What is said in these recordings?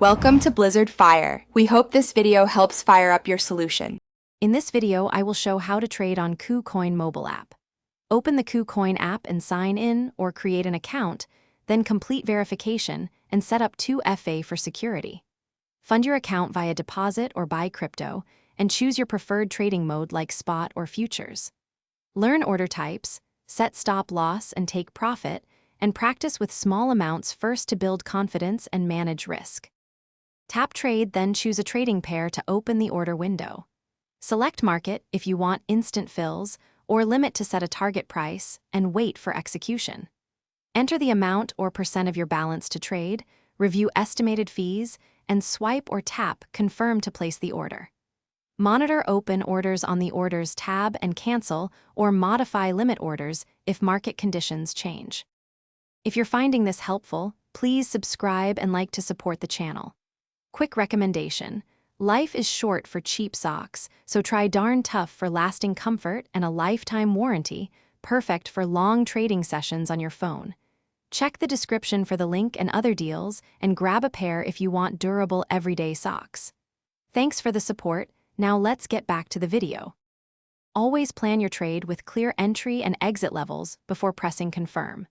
Welcome to Blizzard Fire. We hope this video helps fire up your solution. In this video, I will show how to trade on KuCoin mobile app. Open the KuCoin app and sign in or create an account, then complete verification and set up 2FA for security. Fund your account via deposit or buy crypto, and choose your preferred trading mode like spot or futures. Learn order types, set stop loss and take profit, and practice with small amounts first to build confidence and manage risk. Tap Trade, then choose a trading pair to open the order window. Select Market if you want instant fills, or limit to set a target price, and wait for execution. Enter the amount or percent of your balance to trade, review estimated fees, and swipe or tap Confirm to place the order. Monitor open orders on the Orders tab and cancel or modify limit orders if market conditions change. If you're finding this helpful, please subscribe and like to support the channel. Quick recommendation: life is short for cheap socks, so try Darn Tough for lasting comfort and a lifetime warranty, perfect for long trading sessions on your phone. Check the description for the link and other deals, and grab a pair if you want durable everyday socks. Thanks for the support. Now let's get back to the video. Always plan your trade with clear entry and exit levels before pressing confirm.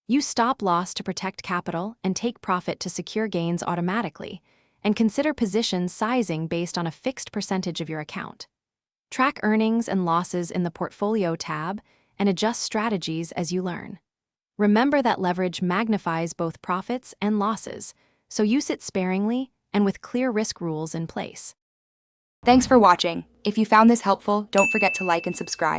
Use stop loss to protect capital and take profit to secure gains automatically, and consider position sizing based on a fixed percentage of your account. Track earnings and losses in the Portfolio tab and adjust strategies as you learn. Remember that leverage magnifies both profits and losses, so use it sparingly and with clear risk rules in place. Thanks for watching. If you found this helpful, don't forget to like and subscribe.